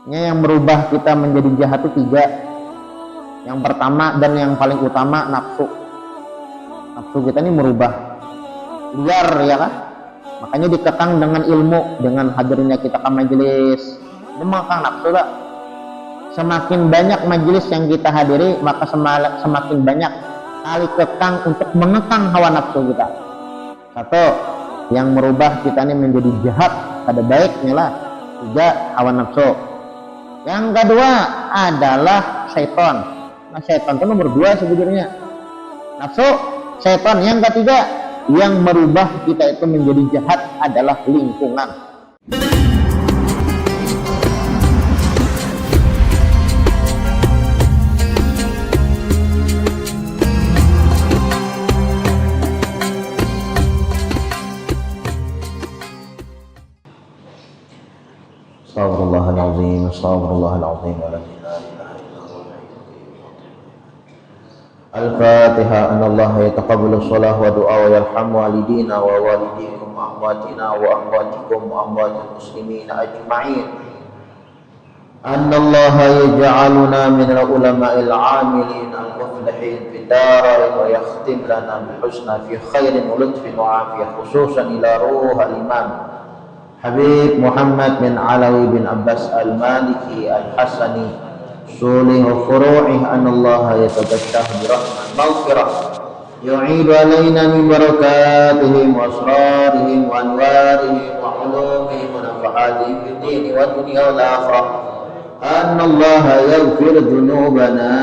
Yang merubah kita menjadi jahat itu tiga. Yang pertama dan yang paling utama nafsu. Nafsu kita ini merubah liar, ya kan? Makanya dikekang dengan ilmu, dengan hadirnya kita ke majelis. Itu mengekang nafsu lah. Semakin banyak majelis yang kita hadiri, maka semakin banyak kali kekang untuk mengekang hawa nafsu kita. Satu, yang merubah kita ini menjadi jahat, ada baiknya lah. Tiga, hawa nafsu. Yang kedua adalah syaitan. Nah, syaitan itu nomor dua sebenarnya. Nafsu, syaitan. Yang ketiga, yang merubah kita itu menjadi jahat adalah lingkungan. Astaghfirullahaladzim, astaghfirullahaladzim, wa la ilaha illallah. Al-Fatihah. Anallaha yataqabbalu shalah wa du'a wa yarhamu walidina wa walidikum wa amwatina wa amwatikum wa amwatil muslimina ajma'in. Anallaha yaj'aluna minal ulama'il 'amilin al-muflihin fid darain wa yakhtim lana bil husna fi khairin wa lutfin wa 'afiyah, khususan ila ruhil imam Habib Muhammad bin Alawi bin Abbas al-Maliki al-Hasani sulih wa furu'ih. Anallaha yatabassah birahman maghfirah yu'idu alaina min barakatihim wa asrarihim wa anwarihim wa ulumihim wa nafahatihim fid dini wa dunya wal akhirah. Anallaha yaghfir dhunubana,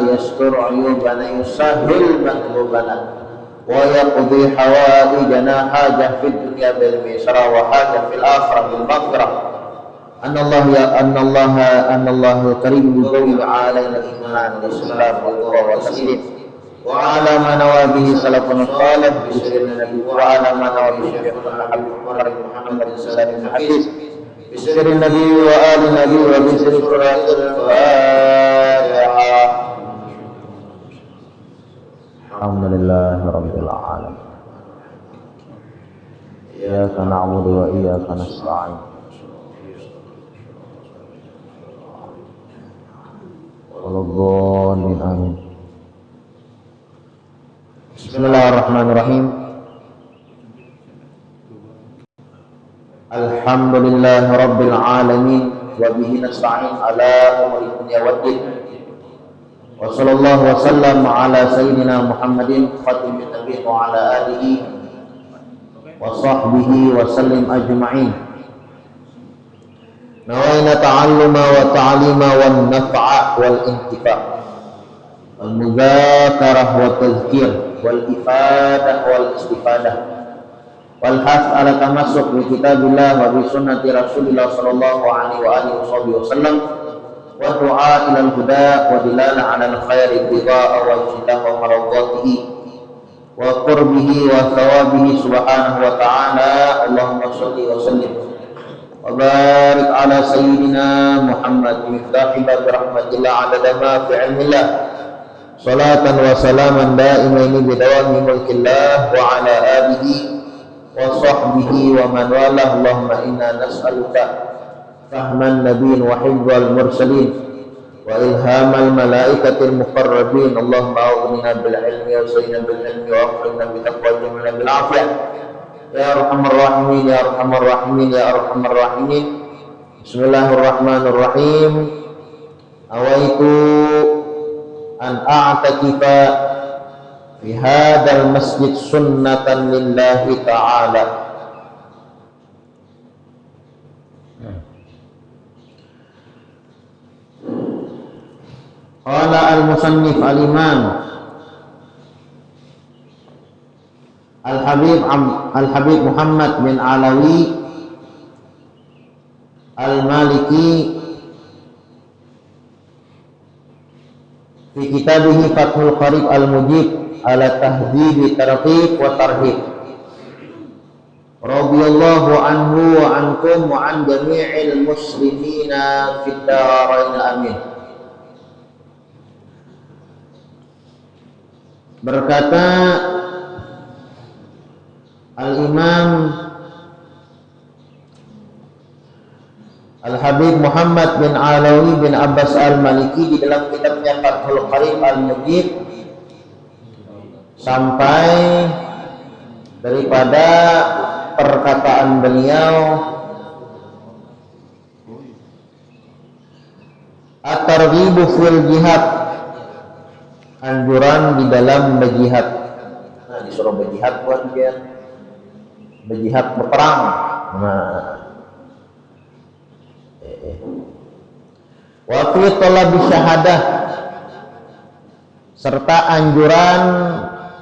yastur 'uyubana, yusahhil matlubana wa yaqdi hawaijana, hajah fid dunya bil misra wa hajah fil akhirah bil maghfirah. Anallahu karim bi qawli alaina iman wa islam wa taslim wa ala ma nawabihi salafun salih bi sirrin nabi wa ala ma nawabihi Muhammad sallallahu alaihi bi sirrin nabi wa ali nabi wa bi sirri qur'anil Fatihah. Alhamdulillahi rabbil alamin. Iyyaka na'budu wa iyyaka nasta'in. Walladhdallin amin. Bismillahirrahmanirrahim. Alhamdulillahi rabbil alamin wa bihi nasta'in ala umuri dunya waddin. Wa sallallahu wa sallam ala sayyidina Muhammadin khatimin nabiyyin wa ala alihi wa sahbihi wa sallim ajma'in. Nawaina ta'alluma wa ta'lima wan naf'a wal intifa' wal mudzakarah wa tadhkir wal ifadah wal istifadah wal hath ala tamassuk bi kitabillah wa bi sunnati Rasulillah sallallahu alaihi wa alihi wasallam wa du'a ilal huda wa dilala 'alal khairi bidha'a wa ijtihad wa maradatihi wa qurbihi wa thawabihi subhanahu wa ta'ala. Allahumma shalli wa sallim wa barik ala sayyidina Muhammad miftahi bab rahmatillah 'adada ma fi 'ilmillah, salatan wa salaman da'imaini bidawami mulkillah wa 'ala alihi wa sahbihi wa man walah. Allahumma inna nas'aluka fahman nabiyyin wa hifdzal mursalin wa ilhamal malaikatil muqarrabin. Allahumma aghnina bil ilmi wa zayyinna bil ilmi wa akrimna bi taqwa wa jamilna bil afiyah ya arhamar rahimin ya arhamar rahimin ya arhamar rahimin. Bismillahirrahmanirrahim. Awaitu an a'takifa fi hadzal masjid sunnatan lillahi ta'ala. Qala al-musannif al-imam Al-Habib Muhammad bin Alawi al-Maliki fi kitabihi Fathul Qarib al-Mujib ala tahdhib targhib wa tarhib, radhiyallahu anhu wa ankum wa an jami'il muslimina fid darain amin. Berkata Al-Imam Al-Habib Muhammad bin Alawi bin Abbas Al-Maliki di dalam kitabnya Fathul Qarib Al-Mujib sampai daripada perkataan beliau, at-targhibu fil jihad, anjuran di dalam berjihad. Nah, disuruh berjihad buat dia berjihad berperang. Nah, wa fi talabi syahadah, serta anjuran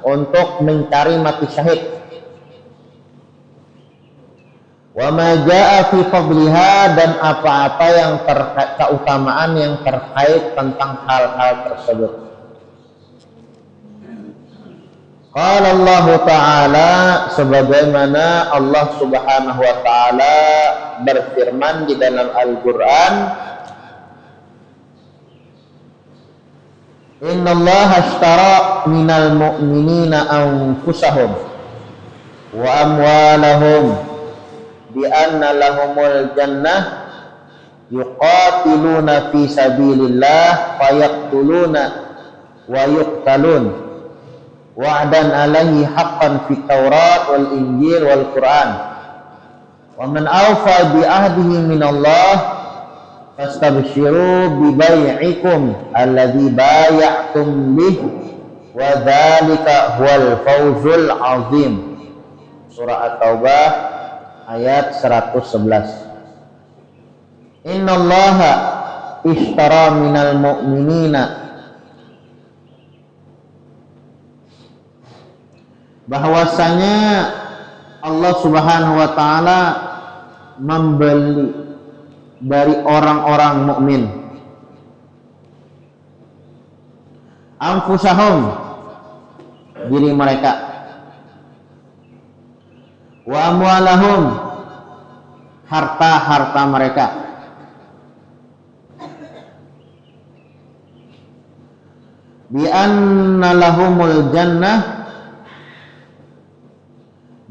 untuk mencari mati syahid. Wa ma jaa fi fadliha, dan apa-apa yang terkait keutamaan yang terkait tentang hal-hal tersebut. Qala Allah Ta'ala, sebagaimana Allah Subhanahu wa Ta'ala berfirman di dalam Al-Qur'an, Innallaha ashtara minal mu'minina anfusahum wa amwalahum bi anna lahumul jannah yuqatiluna fi sabilillah fayaqtuluna wa yuqtalun wa'dan alaihi haqqan fit Taurat wal Injil wal Quran wa man awfa bi ahdihi minallah fastabshiru bi bai'ikum alladzi bay'atum bih wa dzalika huwal fawzul azim. Surah At-Taubah ayat 111. Innallaha ishtara minal mu'minina, bahwasanya Allah Subhanahu wa Ta'ala membeli dari orang-orang mukmin anfusahum, diri mereka, wa amwalahum, harta-harta mereka, bi anna lahumul jannah,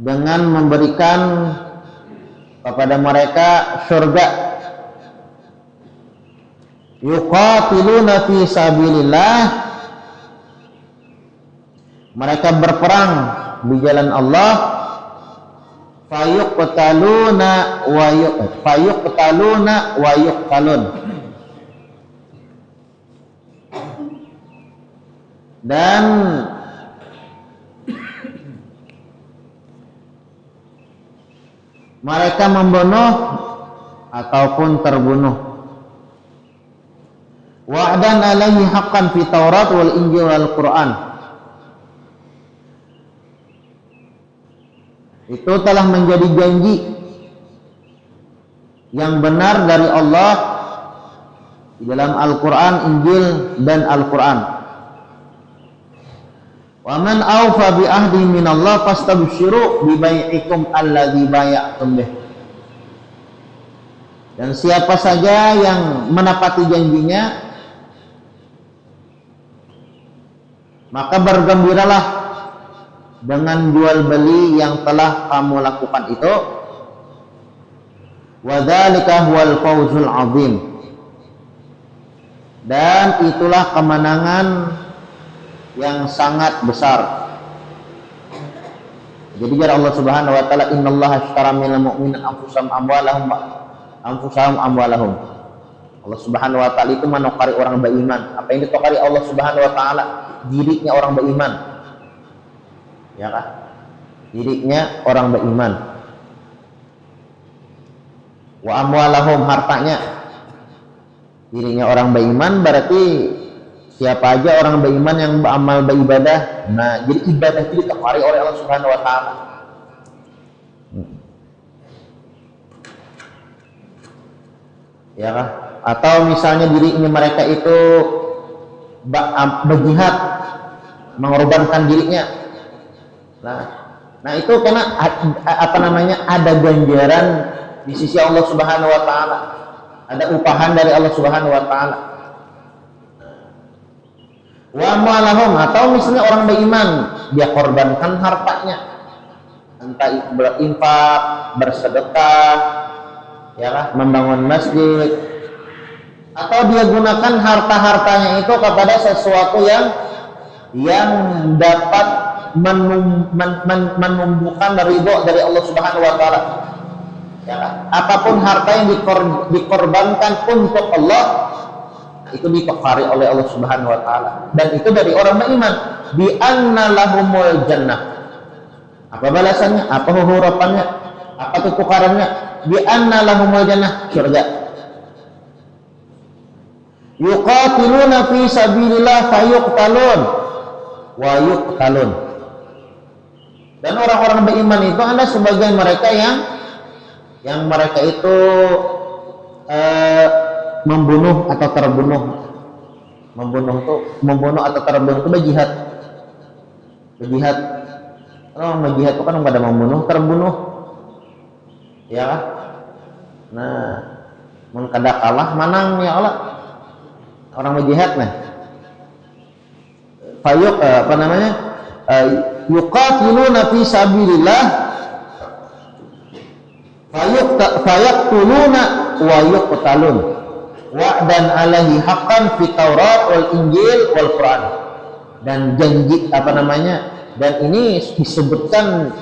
dengan memberikan kepada mereka surga, yuqatiluna fi sabilillah, mereka berperang di jalan Allah, fayuqtaluna wa yuqtalun, dan mereka membunuh ataupun terbunuh. Wa'dan alaihi haqqan fi Taurat wal Injil wal Quran, itu telah menjadi janji yang benar dari Allah di dalam Al-Quran, Injil dan Al-Quran. Wa man awfa bi ahdi minallah fastabshiru bi bai'ikum alladzi bay'atum bih, dan siapa saja yang menepati janjinya, maka bergembiralah dengan jual beli yang telah kamu lakukan itu. Wa dzalika huwal fawzul azim, dan itulah kemenangan yang sangat besar. Jadi kata Allah Subhanahu wa Ta'ala, innallaha ashtara minal mu'minina anfusahum amwalahum. Allah Subhanahu wa Ta'ala itu menukari orang beriman. Apa yang ditukari Allah Subhanahu wa Ta'ala? Dirinya orang beriman, ya kan? Dirinya orang beriman. Wa amwalahum, hartanya. Dirinya orang beriman berarti siapa aja orang beriman yang beramal beribadah. Nah, jadi ibadah itu ditukari oleh Allah Subhanahu wa Ta'ala. Ya kan? Atau misalnya dirinya mereka itu berjihad, mengorbankan dirinya. Nah itu karena ada ganjaran di sisi Allah Subhanahu wa Ta'ala, ada upahan dari Allah Subhanahu wa Ta'ala. Wa malahum, atau misalnya orang beriman dia korbankan hartanya, entah itu berinfak, bersedekah, ya kan, membangun masjid, atau dia gunakan harta-hartanya itu kepada sesuatu yang dapat menumbuhkan ridho dari Allah Subhanahu wa taala. Ya kan? Apapun harta yang dikorbankan untuk Allah itu dipekari oleh Allah Subhanahu wa taala, dan itu dari orang beriman. Bi anna lahumul jannah. Apa balasannya? Apa harapannya? Apa tukarannya? Bi anna lahumul jannah, surga. Yuqatiluna fi sabilillah fayuqtalun wa yuqtalun. Dan orang-orang beriman itu ada sebagian mereka yang mereka itu membunuh atau terbunuh. Membunuh atau terbunuh itu berjihad. Orang berjihad itu kan pada membunuh, terbunuh. Ya kan? Nah, mun kada kalah manang ya Allah. Orang berjihad nah. Yuqatiluna fi sabilillah fayaqtuluna wa yuqtalun. Wa'dan alaihi haqqan fi Taurat wal Injil wal Quran. Dan janji dan ini disebutkan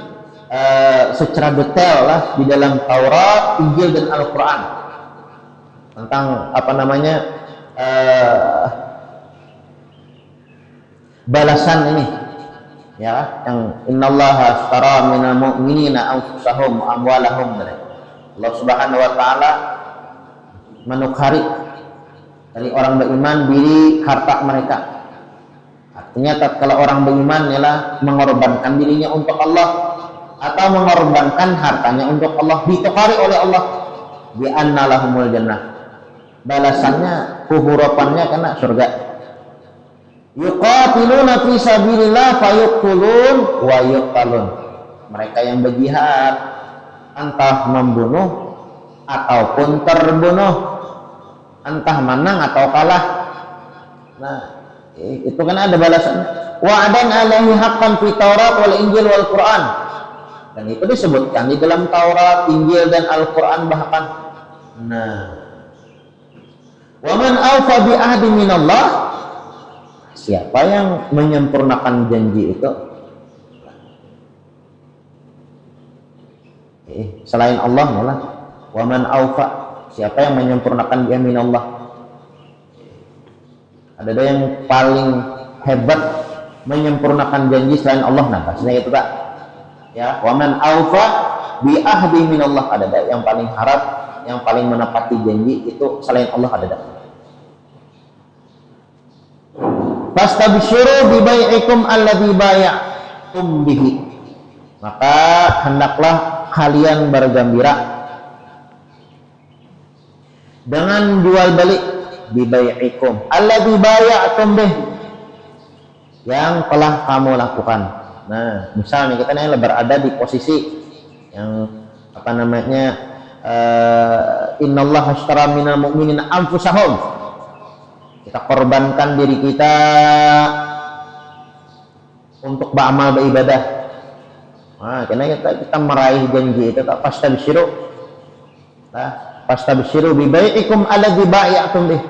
secara detail lah di dalam Taurat, Injil dan Al-Quran tentang balasan ini, ya, yang innallaha ashtara minal mu'minina anfusahum wa amwalahum. Allah Subhanahu wa taala menukari dari orang beriman diri harta mereka. Artinya kalau orang beriman ialah mengorbankan dirinya untuk Allah atau mengorbankan hartanya untuk Allah, ditukari oleh Allah. Bi anna lahumul jannah. Balasannya, harapannya kena surga. Yuqatiluna fi sabilillah fayuqtulun wa yuqtalun. Mereka yang berjihad entah membunuh ataupun terbunuh, entah menang atau kalah. Nah, itu kan ada balasannya. Wa'dan alaihi haqqan fi Taurat wal Injil wal Quran. Dan itu disebutkan di dalam Taurat, Injil dan Al-Quran bahkan. Nah, wa man awfa bi ahdi minallah, siapa yang menyempurnakan janji itu selain Allah malah. Wa man awfa, siapa yang menyempurnakan bi minallah. Ada yang paling hebat menyempurnakan janji selain Allah, nah maksudnya itu tak ya. Wa man awfa bi ahdi minallah, ada yang paling harap, yang paling menepati janji itu selain Allah, ada tak. Fastabshiru bi bai'ikum alladzi bay'tum bihi, maka hendaklah kalian bergembira dengan jual beli bi bai'ikum alladzi bay'tum bihi, yang telah kamu lakukan. Nah, misalnya kita ini berada di posisi yang innallaha ashtara minal mu'minina anfusahum, kita korbankan diri kita untuk beramal beribadah. Nah, karena kita meraih janji itu, tak fastabshiru. Nah, fastabshiru bi bai'ikum alladzi bay'tum bih.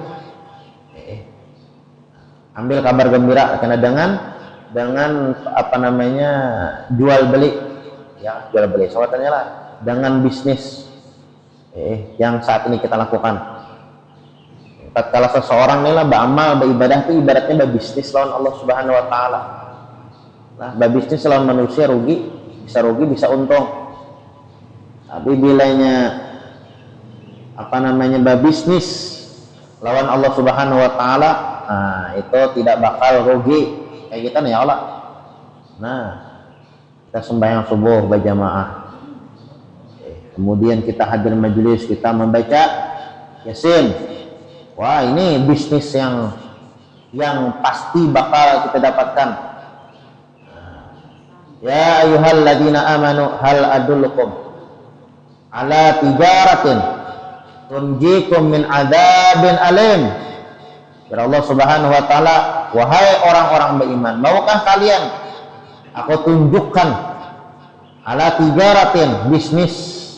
Ambil kabar gembira karena dengan jual beli, ya, jual beli sawatannya lah, dengan bisnis yang saat ini kita lakukan. Kalau seseorang ini lah beramal beribadah itu ibaratnya berbisnis lawan Allah Subhanahu wa taala. Nah, berbisnis lawan manusia rugi bisa untung. Tapi bilanya berbisnis lawan Allah Subhanahu wa taala, nah itu tidak bakal rugi kayak kita nih ya Allah. Nah, kita sembahyang subuh berjamaah, kemudian kita hadir majelis, kita membaca Yasin. Wah, ini bisnis yang pasti bakal kita dapatkan. Ya ayyuhalladzina amanu hal adullukum ala tijaratin tunjikum min adzabin alim. Ya Allah Subhanahu wa taala, wahai orang-orang beriman, maukah kalian aku tunjukkan ala tijaratin, bisnis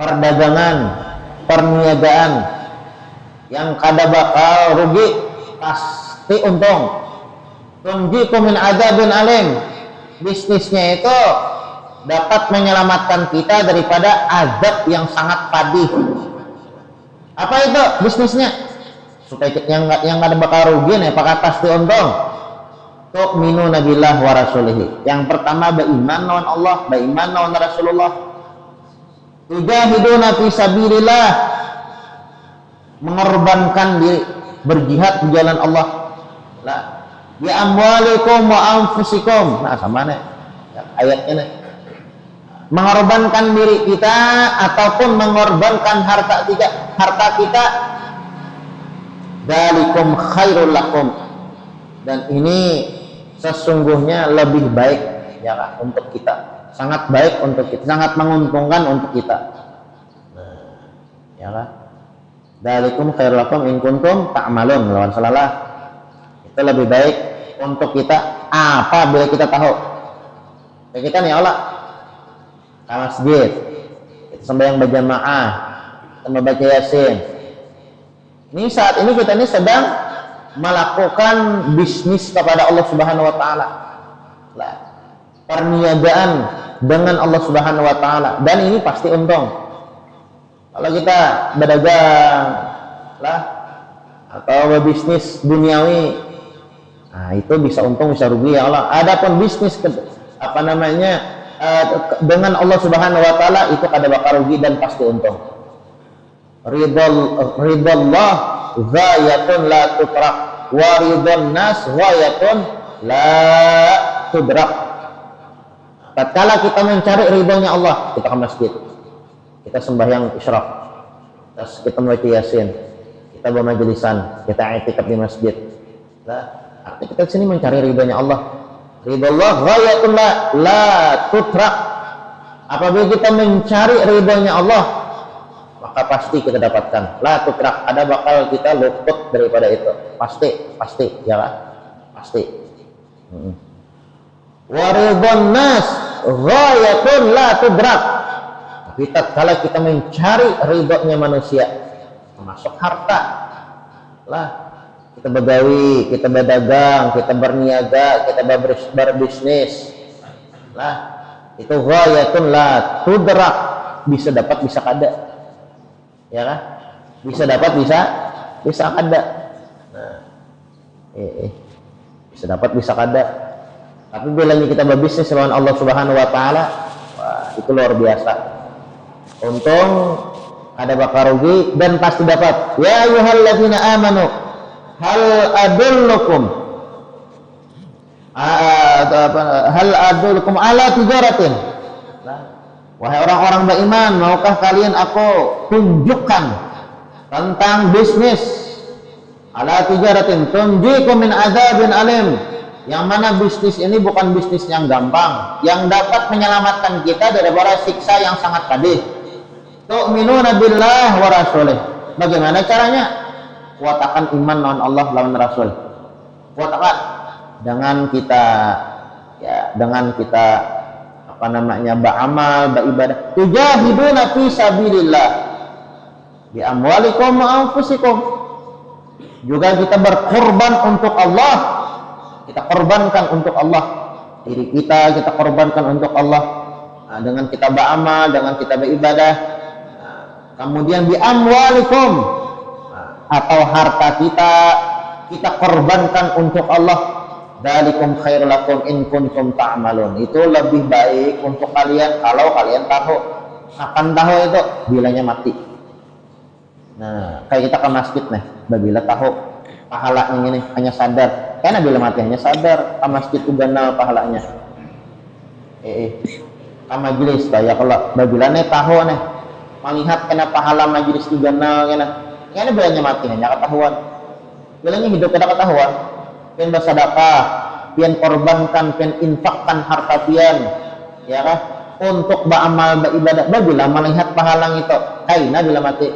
perdagangan, perniagaan yang kada bakal rugi, pasti untung. Tunjikum min adzabin alim, bisnisnya itu dapat menyelamatkan kita daripada azab yang sangat pedih. Apa itu bisnisnya? Supaya yang kada bakal rugi nih, apakah pasti untung? Tu'minuna billah wa rasulihi. Yang pertama beriman lawan Allah, beriman lawan Rasulullah. Tujahiduna fi sabilillah, mengorbankan diri, berjihad di jalan Allah. Lah, bi amwalikum wa anfusikum. Nah, sama nih ayatnya nih. Mengorbankan diri kita ataupun mengorbankan harta kita, dalikum khairul lakum, dan ini sesungguhnya lebih baik ya kan, untuk kita, sangat baik untuk kita, sangat menguntungkan untuk kita. Ya kan, dalikum khairul lakum in kuntum ta'malun, lawan salah, itu lebih baik untuk kita apa bila kita tahu. Kayak kita nih Allah ke masjid, kita sembahyang berjamaah, kita membaca Yasin. Ini saat ini kita ini sedang melakukan bisnis kepada Allah Subhanahu wa taala. Lah, perniagaan dengan Allah Subhanahu wa taala, dan ini pasti untung. Kalau kita berdagang lah atau berbisnis duniawi, nah itu bisa untung bisa rugi ya Allah. Adapun bisnis dengan Allah Subhanahu wa taala itu kada bakal rugi dan pasti untung. Ridallah ghayatun la tutrak wa ridwan nas ghayatun la tudrak. Tatkala kita mencari ridhonya Allah, kita ke masjid, kita sembahyang isyraq, terus kita membaca Yasin, kita bermajlisan, kita i'tikaf di masjid. Nah, artinya kita sini mencari ridhonya Allah. Ridallah ghayatun la tutrak. Apabila kita mencari ridhonya Allah, maka pasti kita dapatkan. La tutrak, ada bakal kita luput daripada itu. Pasti, ya kan? Pasti. Wa ridwan nas ghayatun la tudrak. Tapi tatkala kita mencari ridhonya manusia, termasuk harta, lah kita begawi, kita berdagang, kita berniaga, kita berbisnis, lah itu ghayatun la tudrak, bisa dapat bisa kada, ya kan? Bisa dapat bisa kada. Nah, bisa dapat bisa kada. Tapi bila kita berbisnis dengan Allah Subhanahu wa taala, wah, itu luar biasa. Untung ada bakal rugi dan pasti dapat. Ya ayyuhalladzina amanu hal adullukum ala tijaratin. Wahai orang-orang beriman, maukah kalian aku tunjukkan tentang bisnis? Ala tijaratin tunjikum min adzabin alim, yang mana bisnis ini bukan bisnis yang gampang, yang dapat menyelamatkan kita dari siksa yang sangat pedih. Tu'minuna billah wa rasulih. Bagaimana caranya? Kuatakan iman lawan Allah lawan Rasul. Kuatakan dengan kita beramal, beribadah. Tujahiduna fi sabilillah bi amwalikum wa anfusikum. Juga kita berkorban untuk Allah. Kita korbankan untuk Allah. Diri kita korbankan untuk Allah. Nah, dengan kita beramal, dengan kita beribadah. Nah, kemudian bi amwalikum, atau harta kita korbankan untuk Allah. Dalikum khairul lakum in kuntum ta'malun. Itu lebih baik untuk kalian kalau kalian tahu. Kapan tahu itu? Bilanya mati. Nah, kayak kita ke masjid nih, bila tahu pahalanya ini hanya sadar. Karena bila mati hanya sadar, ke masjid itu ganal pahalanya. Ke majelis kayak kalau bila nih tahu nih melihat kena pahala majelis itu ganal kena bilanya mati hanya ketahuan. Bilanya hidup kada ketahuan. Pian bersedekah, pian korbankan, pian infakkan harta pian, ya kan? Untuk beramal beribadah. Bila melihat pahala itu, kaina bila mati.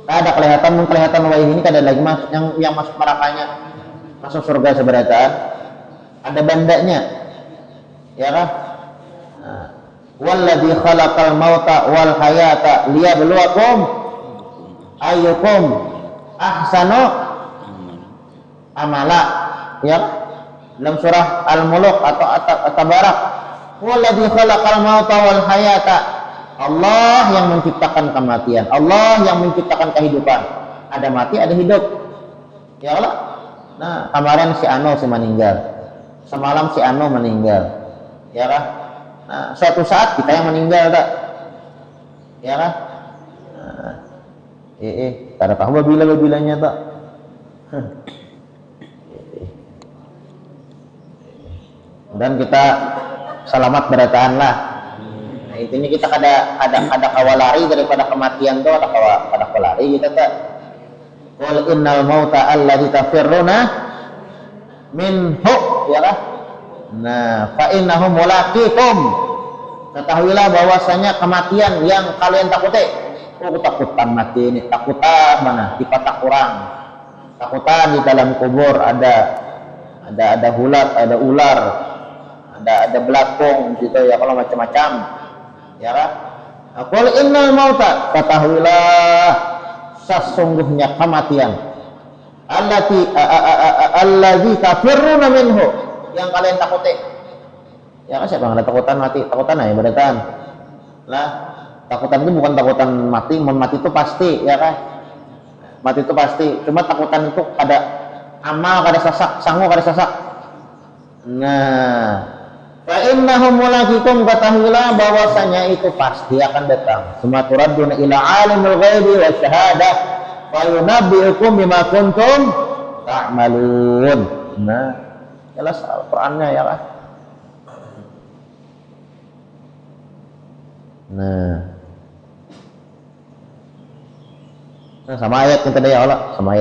Ada kelihatan wah ini kada lagi yang masuk nerakanya, masuk surga seberataan. Ada bandanya, ya kan? Nah, Walladzi khalaqal mauta wal hayata liyabluwakum ayyukum ahsanu amala. Ya, dalam surah Al-Mulk atau At-Tabarak, walladzi khalaqal mauta wal hayata, Allah yang menciptakan kematian, Allah yang menciptakan kehidupan. Ada mati, ada hidup. Ya Allah. Nah, kemarin si Ano meninggal, semalam si Ano meninggal, ya kan? Nah, suatu saat kita yang meninggal, tak? Ya kan? Nah, kada tahu bila-bilanya, tak? Dan kita selamat bertahan lah. Nah, intinya kita ada kawal lari daripada kematian tuh, ada kawal lari kita, tak? Qul innal mauta alladzi tafirruna minhu, ya kan? Nah, fa innahu mulaqikum. Ketahuilah bahwasanya kematian yang kalian takuti. Oh, takutan mati ini, takutan mana? Di patak kurang. Takutan di dalam kubur ada hulat, ada ular, ada belakang gitu ya, kalau macam-macam. Ya kan? Qul innal mauta, ketahuilah sesungguhnya kematian alladzi tafirruna minhu, yang kalian takuti. Ya kan, siapa yang ada takutan mati? Takutan aja beratan lah. Takutan itu bukan takutan mati, mati itu pasti, ya kan? Mati itu pasti, cuma takutan itu ada amal, ada sasak, sangu, ada sasak. Nah, fa innahum mulaqikum, ketahuilah bahwasanya itu pasti akan datang. Summa turadduna ila alimul ghaibi wa syahadah fa yunabbiukum bima kuntum ta'malun. Nah, jelas Al-Qur'annya, ya kan? Nah, sama ayatnya tadi, ya Allah, sama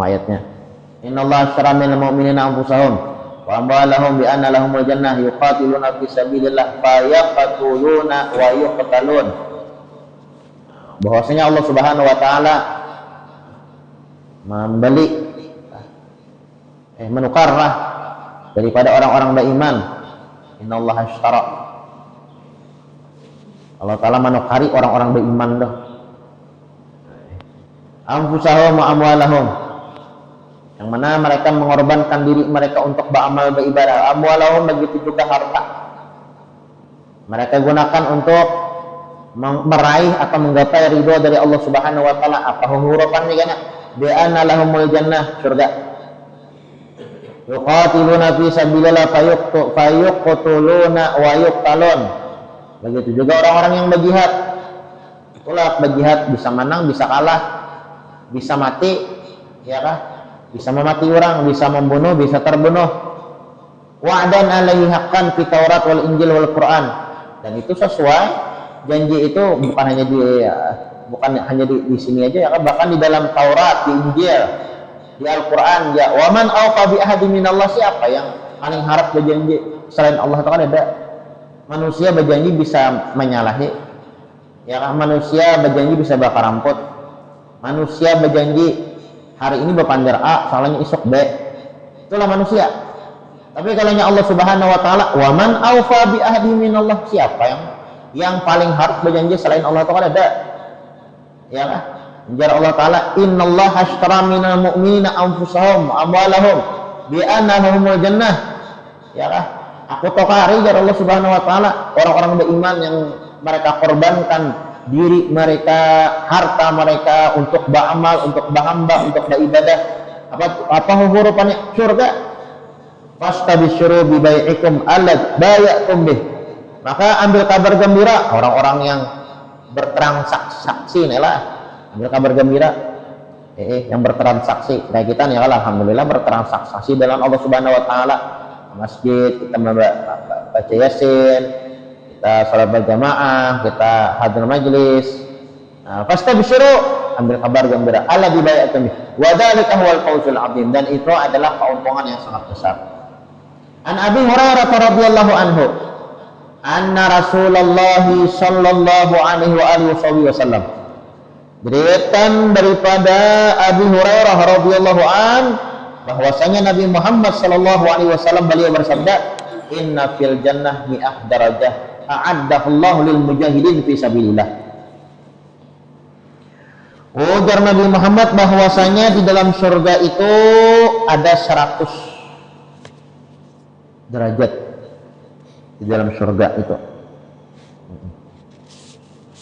ayatnya. Innallaha ashtara minal mu'minina anfusahum wa amwalahum bi anna lahumul jannah yuqatiluna fi sabilillah fayaqtuluna wa yuqtalun. Bahwasanya Allah Subhanahu wa taala membeli menukarlah daripada orang-orang beriman. Innallaha ashtara, Allah taala menukari orang-orang beriman dah. Anfusahum wa amwalahum, yang mana mereka mengorbankan diri mereka untuk beramal beribadah. Amwalahum, begitu juga harta mereka gunakan untuk meraih atau menggapai ridho dari Allah Subhanahu wa taala. Apa harapannya kan? Bi anna lahumul jannah, surga. Yuqatiluna fi sabilillah fayuqtuluna wa yuqtalun. Begitu juga orang-orang yang berjihad. Itulah berjihad, bisa menang, bisa kalah, bisa mati, ya kan? Bisa memati orang, bisa membunuh, bisa terbunuh. Wa'dan alaihi haqqan fi Taurat wal Injil wal Quran. Dan itu sesuai janji itu, bukan hanya di sini aja, ya kan? Bahkan di dalam Taurat, di Injil, di Al-Quran, ya. Wa man awfa bi ahdi minallah, siapa yang paling harap berjanji selain Allah? Itu kan ada. Manusia berjanji bisa menyalahi, ya kan? Manusia berjanji bisa bakar ramput. Manusia berjanji hari ini berpandar A, salahnya isuk B. Itulah manusia. Tapi kalaunya Allah Subhanahu wa taala, wa man aufa bi ahdi minallah, siapa yang paling harus berjanji selain Allah taala? Ada. Ya kan? Jar Allah taala, innallaha ashtara minal mu'minina anfusahum amwalahum bi anna lahumul jannah. Ya kan? Aku tokari jar Allah Subhanahu wa taala orang-orang beriman yang mereka korbankan diri mereka, harta mereka untuk beramal, untuk berhamba, untuk beribadah. Apa hurufnya? Surga. Fastabsyuru bi bai'ikum allad bay'atum bih. Maka ambil kabar gembira orang-orang yang bertransaksi, inilah ambil kabar gembira. Yang bertransaksi. Nah, kita nih alhamdulillah bertransaksi dalam Allah Subhanahu wa taala. Masjid, kita baca Yasin, kita salat berjamaah, kita hadir majlis. Fastabsyiru, ambil kabar gembira. Alladzi bai'atum bih. Wa dzalika huwal fawzul 'adzim, dan itu adalah keuntungan yang sangat besar. An Abi Hurairah radhiyallahu anhu, anna Rasulullah sallallahu alaihi wa alihi wasallam. Beritaan daripada Abi Hurairah radhiyallahu an, bahwasanya Nabi Muhammad sallallahu alaihi wasallam beliau bersabda, inna fil jannah mi'ah darajah, a'addahullahu lil mujahidin fi sabilillah. Ujar Nabi Muhammad bahwasanya di dalam surga itu ada 100 derajat. Di dalam surga itu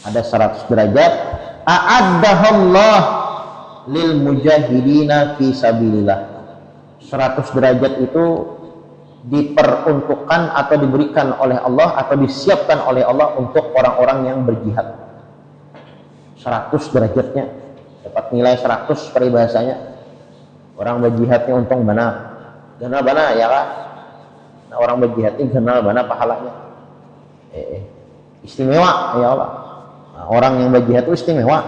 ada 100 derajat. A'addahullah lil mujahidina fi sabilillah. 100 derajat itu diperuntukkan atau diberikan oleh Allah atau disiapkan oleh Allah untuk orang-orang yang berjihad. 100 derajatnya dapat nilai 100 peribahasanya. Orang berjihadnya untung mana ganal bana ya kan. Nah, orang berjihadnya ganal bana pahalanya. Istimewa ya Allah. Nah, orang yang berjihad itu istimewa.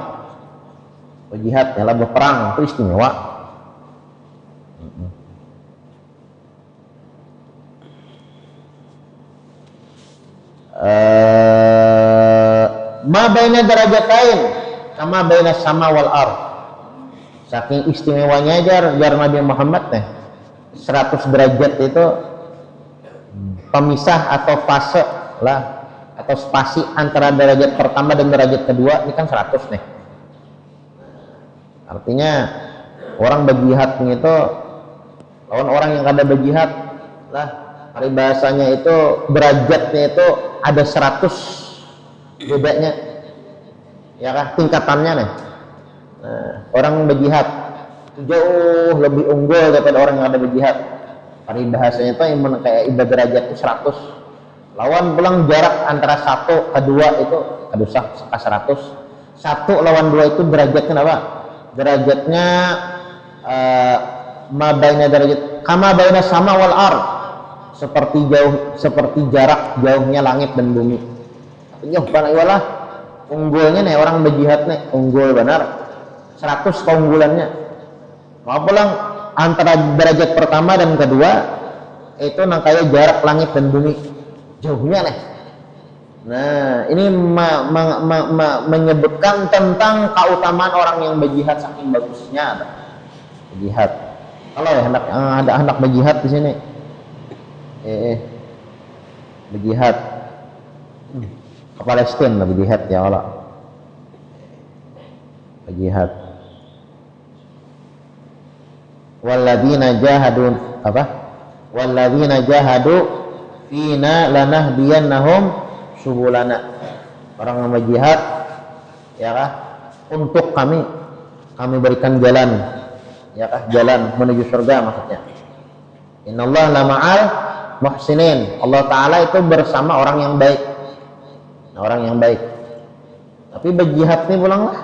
Berjihad adalah berperang itu istimewa. Ma baina darajatain kama baina sama wal ard. Saking istimewanya jar Nabi Muhammad 100 derajat itu pemisah atau fase lah atau spasi antara derajat pertama dan derajat kedua ini kan 100 nih. Artinya orang berjihad itu lawan orang yang kada berjihad lah, peribahasanya itu derajatnya itu ada 100 bedanya ya kan, tingkatannya nih. Nah, orang berjihad jauh lebih unggul daripada orang yang ada berjihad. Peribahasanya itu yang kayak ibadah derajat itu 100. Lawan pulang jarak antara 1 ke 2 itu aduh sah 100. 1 lawan 2 itu derajatnya apa? Derajatnya ma baina derajat kama baina sama wal ard. Seperti jarak jauhnya langit dan bumi. Artinya banyak unggulnya nih orang berjihad nih, unggul benar. 100 keunggulannya. Mau pulang antara derajat pertama dan kedua itu kayak jarak langit dan bumi. Jauhnya nih. Nah, ini menyebutkan tentang keutamaan orang yang berjihad saking bagusnya berjihad. Kalau ya ada anak berjihad di sini. Berjihad ke Palestina berjihad ya Allah. Berjihad. Walladzina jahadu apa? Walladzina jahadu fina lanahdiyannahum subulana. Orang yang berjihad ya kah? Untuk kami berikan jalan ya kah? Jalan menuju surga maksudnya. Innallaha lama'al muhsinin. Allah Ta'ala itu bersama orang yang baik. Nah, orang yang baik. Tapi berjihad nih pulang lah.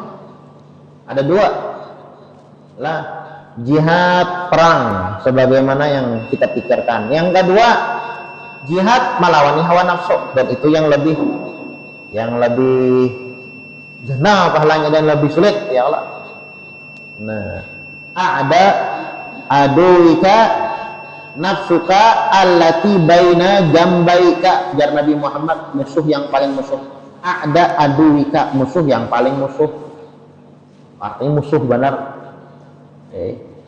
Ada 2 lah. Jihad perang sebagaimana yang kita pikirkan. Yang kedua jihad melawani hawa nafsu, dan itu yang lebih jenah pahalanya dan lebih sulit ya Allah. Nah, ada aduika nafsuka allati baina jambaika. Jar Nabi Muhammad, musuh yang paling musuh. Ada aduika, musuh yang paling musuh. Artinya musuh benar.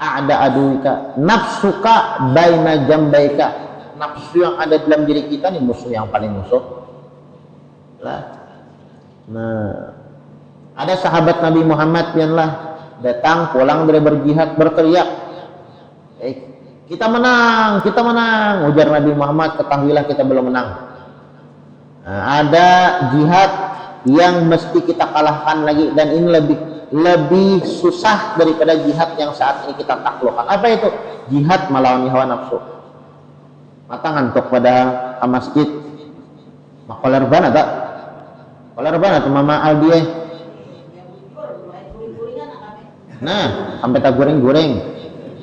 Ada aduika nafsuka baina jambaika. Nafsu yang ada dalam diri kita nih musuh yang paling musuh lah. Nah, ada sahabat Nabi Muhammad yang lah datang pulang dari berjihad berteriak, kita menang, ujar Nabi Muhammad, ketahuilah kita belum menang. Nah, ada jihad yang mesti kita kalahkan lagi, dan ini lebih susah daripada jihad yang saat ini kita taklukkan. Apa itu? Jihad melawan hawa nafsu. Mata ngantuk pada ke masjid makoler bana tak? Koler bana tuh mama Aldi. Nah, sampai tak goreng-goreng.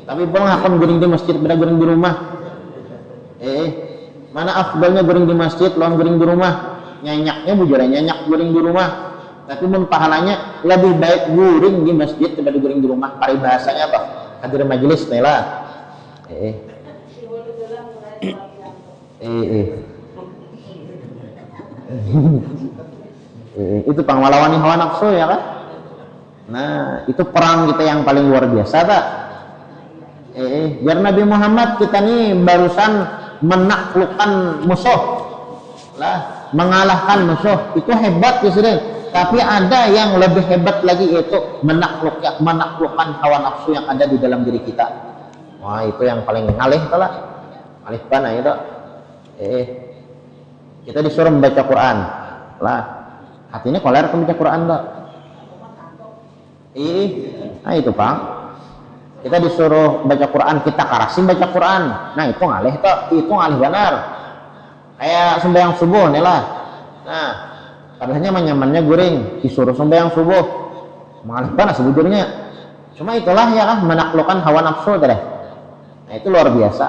Tapi pulang akan goreng di masjid beda goreng di rumah. Mana afdalnya goreng di masjid lawan goreng di rumah? Nyanyaknya bujurnya nyanyak goreng di rumah. Tapi mun pahalanya lebih baik goreng di masjid daripada goreng di rumah. Paribahasanya apa? Hadir majelis nih lah. Itu pangwalawani hawa nafsu ya kan. Nah, itu perang kita yang paling luar biasa tak. Biar Nabi Muhammad kita nih barusan menaklukkan musuh lah. mengalahkan musuh itu hebat ya sudah. Tapi ada yang lebih hebat lagi, yaitu menaklukkan hawa nafsu yang ada di dalam diri kita. Wah, itu yang paling ngalih lah. Ngalih pana itu. Kita disuruh membaca Quran lah. Hatinya koler ke baca Quran tak? Nah itu Pak. Kita disuruh baca Quran, kita karasin baca Quran. Nah itu ngalih tak? Itu ngalih benar. Kayak sembahyang subuh nih lah. Nah, padahal nyamannya guring, disuruh sembahyang subuh, mengalih panas sebujurnya. Cuma itulah ya kan, menaklukkan hawa nafsu tadi. Nah itu luar biasa,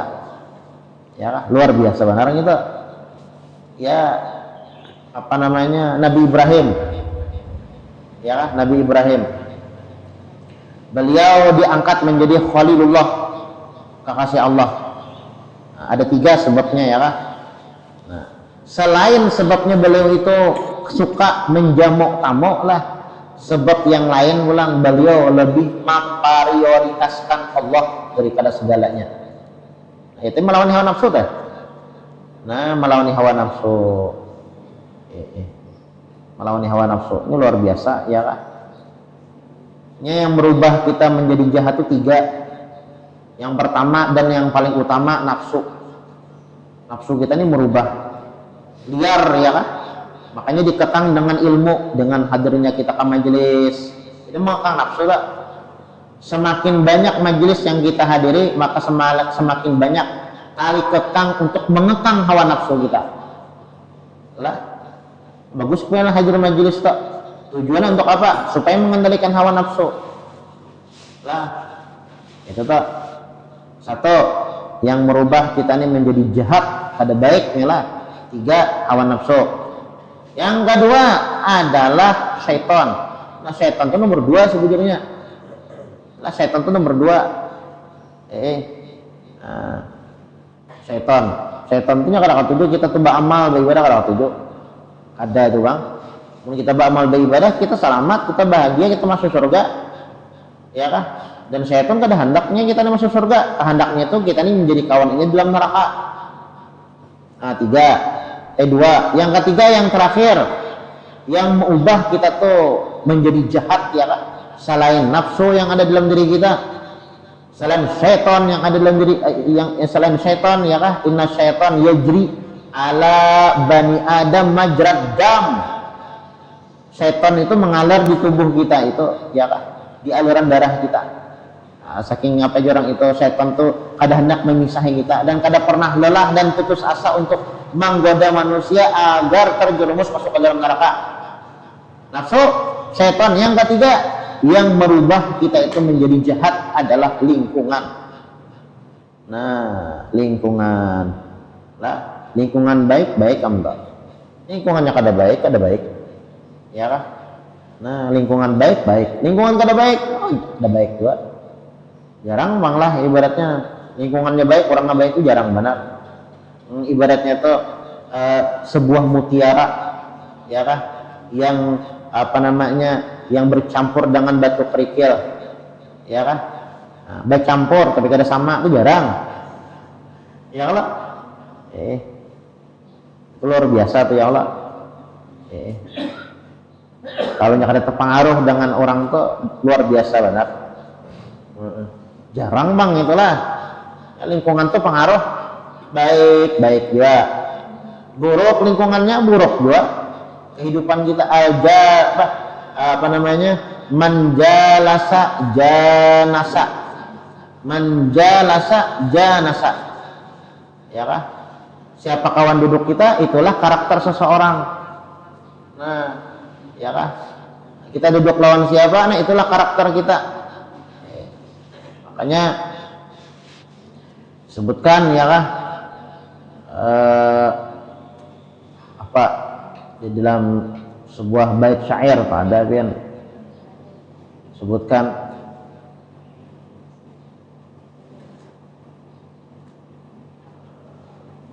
ya kan, luar biasa benar gitu. Ya apa namanya, Nabi Ibrahim, ya kan, Nabi Ibrahim, beliau diangkat menjadi Khalilullah, kekasih Allah. Nah, ada 3 sebabnya ya kan. Nah, selain sebabnya beliau itu suka menjamu tamu lah, sebab yang lain ulang beliau lebih memprioritaskan Allah daripada segalanya. Nah, itu melawan hawa nafsu teh. Nah, melawan hawa nafsu, melawan hawa nafsu ini luar biasa ya kan. Yang merubah kita menjadi jahat itu 3. Yang pertama dan yang paling utama nafsu. Nafsu kita ini merubah liar ya kan. Makanya dikekang dengan ilmu, dengan hadirnya kita ke majelis. Itu mengekang nafsu lah. Semakin banyak majelis yang kita hadiri, maka semakin banyak tali kekang untuk mengekang hawa nafsu kita. Lah, bagus punya hadir majelis tak? Tujuannya untuk apa? Supaya mengendalikan hawa nafsu. Lah, itu tak. 1 yang merubah kita ini menjadi jahat, ada baiknya lah. 3 hawa nafsu. Yang kedua adalah syaitan. Nah syaitan itu nomor 2 sebetulnya. Nah syaitan itu nomor 2. Syaitan itu kadang-kadang tujuh kita tuh amal beribadah kadang-kadang 7. Ada itu bang. Kalau kita beramal beribadah kita selamat, kita bahagia, kita masuk surga, ya kan? Dan syaitan kada hendaknya kita masuk surga. Kehendaknya itu kita ini menjadi kawan ini dalam neraka. Nah 2. Yang ketiga, yang terakhir, yang mengubah kita tuh menjadi jahat ya kan, selain nafsu yang ada dalam diri kita, selain syaitan yang ada dalam diri, selain syaitan ya kan, inna syaitan yajri ala bani adam majrad dam. Syaitan itu mengalir di tubuh kita itu ya kan, di aliran darah kita. Nah, saking apa orang itu syaitan tuh kada hendak memisahi kita dan kada pernah lelah dan putus asa untuk menggoda manusia agar terjerumus masuk ke dalam neraka. Nafsu, syaitan. Yang ketiga yang merubah kita itu menjadi jahat adalah lingkungan. Nah, lingkungan. Lah, lingkungan baik enggak? Lingkungannya kada baik. Ya kan? Nah, lingkungan baik. Lingkungan kada baik, kada baik juga. Jarang bang lah ibaratnya lingkungannya baik, orangnya baik itu jarang benar. Ibaratnya itu sebuah mutiara ya kan, yang apa namanya, yang bercampur dengan batu kerikil ya kan. Nah, bercampur tapi kada sama itu jarang ya Allah. Itu luar biasa tuh ya Allah. Kalau kada terpengaruh dengan orang tuh luar biasa benar. Jarang bang itulah ya, lingkungan tuh pengaruh baik juga, buruk lingkungannya buruk juga. Kehidupan kita aja apa namanya, manjalasa janasa ya kan. Siapa kawan duduk kita, itulah karakter seseorang. Nah ya kan, kita duduk lawan siapa, nah itulah karakter kita. Makanya sebutkan ya kan, apa di dalam sebuah bait syair pada kan sebutkan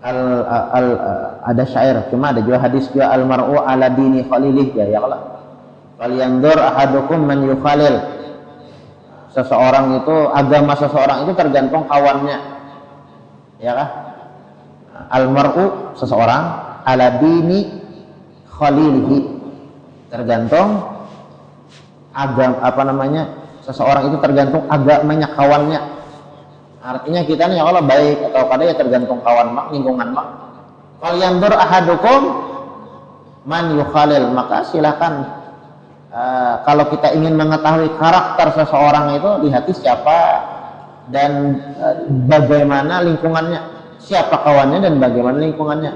ada syair, cuma ada juga hadis juga, al mar'u ala dini khalilih ya Allah. Falyanzur ahadukum man yukhalil. Seseorang itu, agama seseorang itu tergantung kawannya ya kan. Al mar'u seseorang, ala dini khalilihi, tergantung seseorang itu tergantung agamanya kawannya. Artinya kita nih ya Allah baik atau kada ya tergantung kawan mak, lingkungan mak. Falyandur ahadukum man yukhalil, maka silakan kalau kita ingin mengetahui karakter seseorang itu lihat siapa dan bagaimana lingkungannya, siapa kawannya dan bagaimana lingkungannya.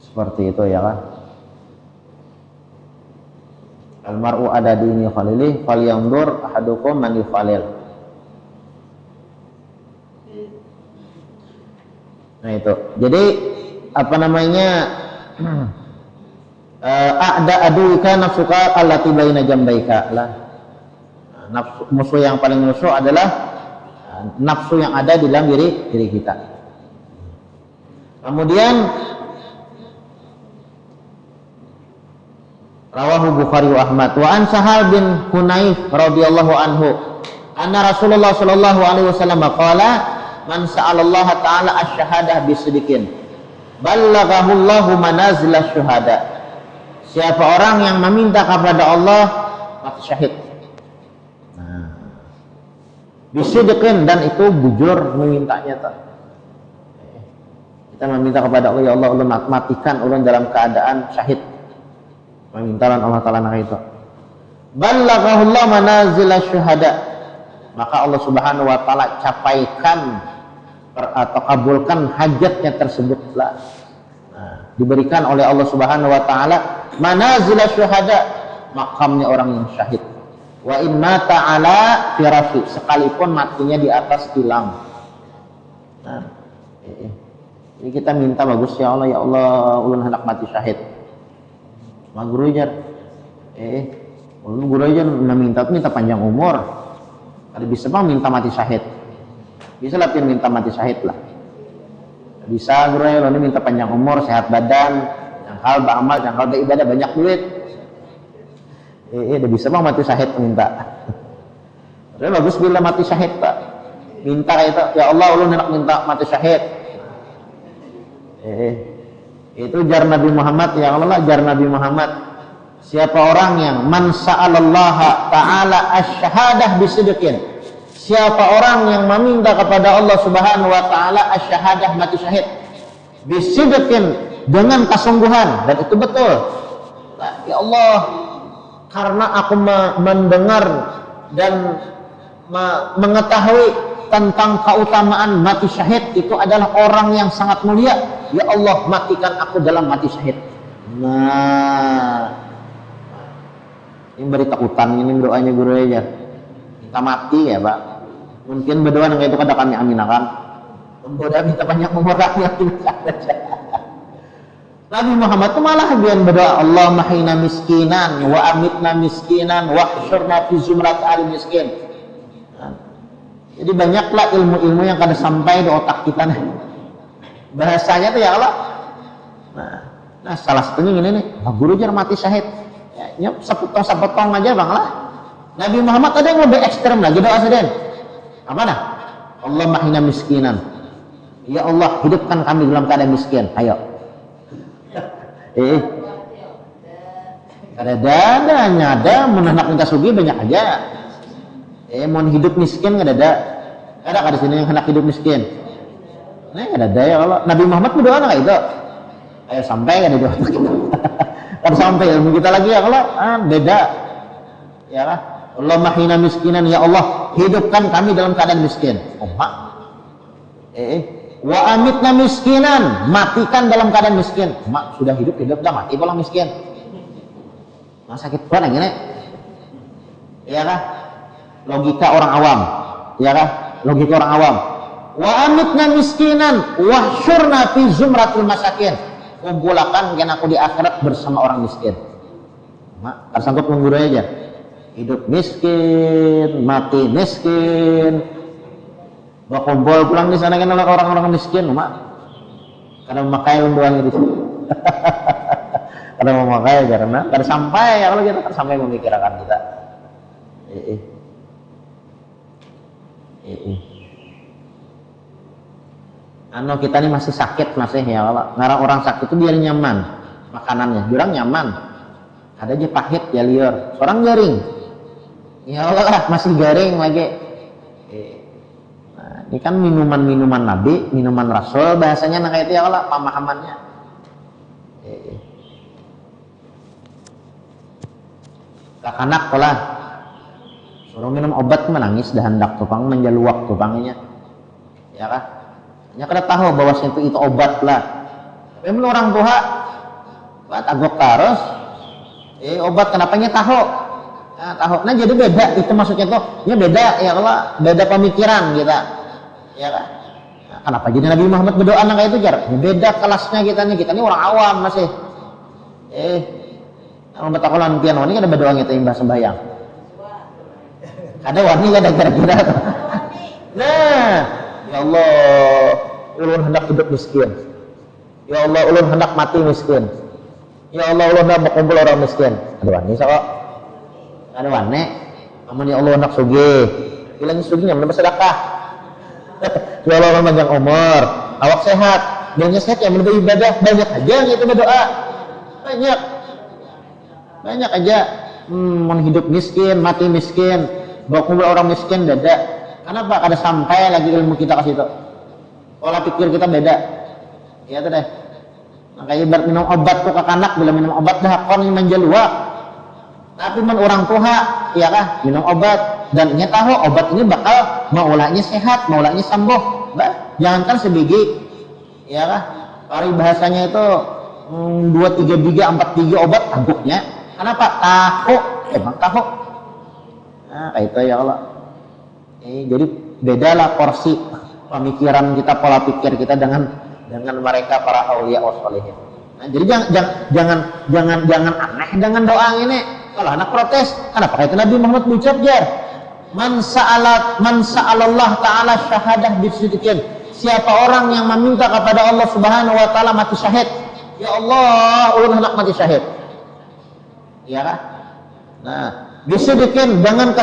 Seperti itu ya kan. Almar'u ada dini khalilih falyandur ahadukum man yukhalil. Nah itu. Jadi a'da aduika nafsuka allati baina jambaika lah. Nafsu, musuh yang paling musuh adalah nafsu yang ada di dalam diri kita. Kemudian rawahu Bukhari wa Ahmad wa an Sahal bin Hunayf radhiyallahu anhu anna Rasulullah sallallahu alaihi wasallam qala man sa'alallaha ta'ala asy-syahadah bisidqin ballaghahu Allahu manazil asy-syuhada. Siapa orang yang meminta kepada Allah mati syahid. Nah, bisidqin, dan itu bujur memintanya tuh. Kita meminta kepada Allah, ya Allah, ulun matikan ulun dalam keadaan syahid. Memintalan Allah Ta'ala nak itu. Ballaghahu Allah manazil asy-syuhada. Maka Allah Subhanahu wa taala capaikan atau kabulkan hajatnya tersebutlah. Nah, diberikan oleh Allah Subhanahu wa taala manazil syuhada, makamnya orang yang syahid. Wa in mata ala firashi, sekalipun matinya di atas tilam. Nah, jadi kita minta bagus, ya Allah ulun hendak mati syahid. Mak guru aja ulun guru aja minta panjang umur. Ada bisa bang minta mati syahid. Bisa lah minta mati syahid lah. Bisa guru ya, lalu minta panjang umur, sehat badan, jangkal beramal, jangkal beribadah, banyak duit. Udah bisa bang mati syahid minta. Tapi bagus bila mati syahid pak. Minta itu, ya Allah ulun hendak minta mati syahid. Itu jar Nabi Muhammad, ya Allah jar Nabi Muhammad. Siapa orang yang man sa'alallaha ta'ala asy-syahadah bisidqin, siapa orang yang meminta kepada Allah Subhanahu wa taala asy-syahadah mati syahid bisidqin, dengan kesungguhan, dan itu betul. Nah, ya Allah, karena aku mendengar dan mengetahui tentang keutamaan mati syahid itu adalah orang yang sangat mulia, ya Allah matikan aku dalam mati syahid. Nah, ini beri takutan, ini doanya guru aja minta mati ya pak. Mungkin berdoa dengan itu kada kami aminakan. Berdoa minta banyak umur kami aminakan saja. Nabi Muhammad itu malah biar berdoa, Allahumma hina miskinan wa amitna miskinan wa hsyurna fi zumrat ahli miskin. Nah, jadi banyaklah ilmu-ilmu yang kada sampai di otak kita nih. Bahasanya tuh ya Allah. Nah salah satunya ini nih, guru jar mati syahid. Ya, sepotong aja bang lah. Nabi Muhammad ada yang lebih ekstrem lagi doa sedang. Apa nah? Allahumma hina miskinan. Ya Allah, hidupkan kami dalam keadaan miskin. Ayo. Kada ada menanak minta sugi banyak aja. Mau hidup miskin kada ada. Kada sini yang hendak hidup miskin. Nah, kada ada ya Allah. Nabi Muhammad berdoa enggak itu? Ayo sampai kada doa kita. Kan sampai ilmu kita lagi ya Allah. Beda. Ya lah. Allahumma hina miskinan, ya Allah hidupkan kami dalam keadaan miskin. Wa amitna miskinan, matikan dalam keadaan miskin. Mak sudah hidup dah mati pulang miskin. Nah, sakit banget gini. Ya kah? Logika orang awam. Ya kah? Logika orang awam. Wa amitna miskinan wa hsyurna fi zumratil masakin. Kumpulakan kan aku di akhirat bersama orang miskin. Mak, tersangkut mengguru aja. Hidup miskin, mati miskin, berkumpul pulang di sana kan oleh orang-orang miskin, mak. Karena memakai doang itu, karena memakai karena kada sampai ya kalau kita kan sampai memikirkan kita. kita nih masih sakit masih ya Allah. Ngarang orang sakit itu biar nyaman makanannya, bilang nyaman. Ada aja pahit ya liar, orang garing. Ya Allah masih garing lagi. Nah, ini kan minuman Nabi, minuman Rasul bahasanya nah kayak itu ya Allah pemahamannya. Kakanak pola suruh minum obat menangis dah hendak tupang menjaluak tupangnya ya kan hanya kada tahu bahwa itu obat lah tapi menurut orang tua buat agok terus obat kenapanya tahu nah jadi beda itu maksudnya tuh ya beda ya Allah beda pemikiran kita ya kan nah, kenapa jadi Nabi Muhammad berdoa nang kayak itu jar ya, beda kelasnya kita nih orang awam masih kalau betakolan pian wani kada berdoa gitu imbah sembahyang. Ada wani kada kira-kira. Nah, ya Allah, ulun hendak hidup miskin. Ya Allah, ulun hendak mati miskin. Ya Allah, ulun hendak berkumpul orang miskin. Ada wani sok. Ada wani. Amun ya Allah hendak sugih. Bilang sugihnya mun bersedekah. Ya Allah panjang umur, awak sehat. Bilangnya sehat ya mun beribadah banyak aja gitu berdoa. Banyak aja mau hidup miskin, mati miskin, berkumpul orang miskin beda. Kenapa? Kada sampai lagi ilmu kita ke situ. Pola pikir kita beda. Ya tuh deh. Makanya ibarat minum obat tuh ke kanak, bila minum obat dah kon menjaluak. Tapi men orang tua, ya kah, minum obat dan nya tahu obat ini bakal maulanya sehat, maulanya sembuh. Jangankan sebiji, ya kah? Paribahasanya itu 2, 3 biga, 4 biga obat tabuknya. Kenapa? Tahu, emang tahu. Nah, kayak itu ya Allah. Jadi bedalah porsi pemikiran kita, pola pikir kita dengan mereka para aulia wassalihin. Nah, jadi jangan aneh dengan doa ini. Kalau anak protes, kenapa kayak itu Nabi Muhammad ucap jar? Man sa'alallah ta'ala syahadah bisidqin. Siapa orang yang meminta kepada Allah Subhanahu wa taala mati syahid? Ya Allah, ulun hendak mati syahid. Ya kan? Nah, bisidqin dengan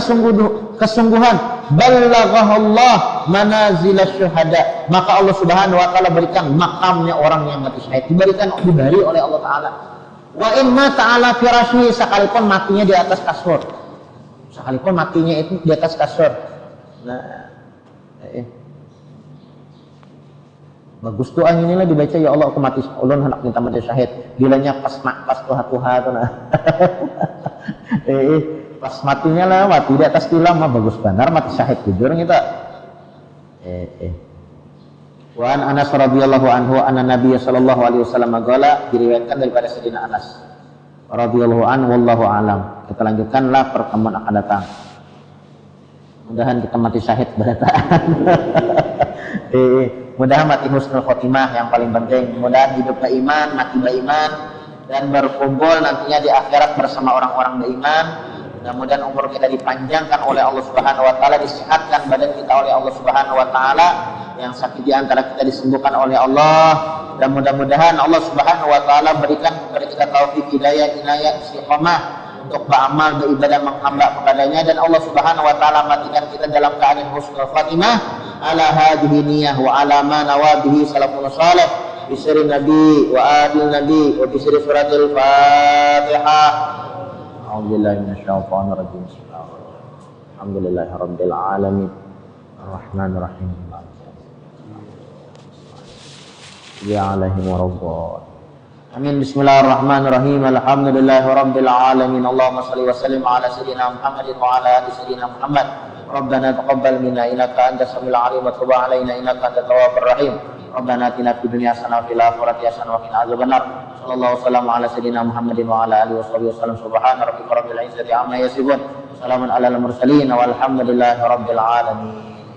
kesungguhan, ballaghahallah manazilash syuhada. Maka Allah Subhanahu wa taala berikan makamnya orang yang mati syahid, diberi oleh Allah taala. Wa imma ta'ala firasyi, sekalipun matinya di atas kasur. Sekalipun matinya itu di atas kasur. Nah, bagus doa inilah dibaca ya Allah aku mati ulun hendak minta mati syahid. Bilanya pas tuha tuh nah. Pas matinya lah mati di atas tilam mah bagus benar mati syahid jujur kita. Wa an Anas radhiyallahu anhu anna Nabiy sallallahu alaihi wasallam qala, diriwayatkan daripada Sayyidina Anas radhiyallahu anhu wallahu alam. Kita lanjutkanlah pertemuan akan datang. Mudahan kita mati syahid berataan. Mudahan mati husnul khotimah yang paling penting. Mudahan hidup beriman, mati beriman, dan berkumpul nantinya di akhirat bersama orang-orang beriman. Mudah-mudahan umur kita dipanjangkan oleh Allah Subhanahu wa taala, disehatkan badan kita oleh Allah Subhanahu wa taala, yang sakit di antara kita disembuhkan oleh Allah, dan mudah-mudahan Allah Subhanahu wa taala berikan kepada kita taufik, hidayah, inayah, istiqamah untuk beramal, beribadah, menghamba kepadanya, dan Allah Subhanahu wa taala matikan kita dalam keadaan husnul khatimah ala hadhihi niyyah wa ala ma nawabihi salafun salih bi sirri nabi wa adil nabi wa bi sirri suratul Fatihah. A'udzubillahi minasyaitonir rajim. Alhamdulillahirabbil alamin. Arrahmanir rahim. Ya alaihim warabbal. Amin. Bismillahirrahmanirrahim. Alhamdulillahirabbil alamin. Allahumma shalli wa sallim ala sayyidina Muhammadin wa ala ali sayyidina Muhammad. Rabbana taqabbal minna innaka antas samiul alim wa tub alaina innaka antat tawwabur rahim. Rabbana atina fid dunya hasanah wa fil akhirati hasanah wa qina adzabannar. Sallallahu wasallam ala sayyidina Muhammadin wa ala alihi wasallam. Subhana rabbika rabbil izzati amma yasifun. Salamun alal mursalin walhamdulillahi rabbil alamin.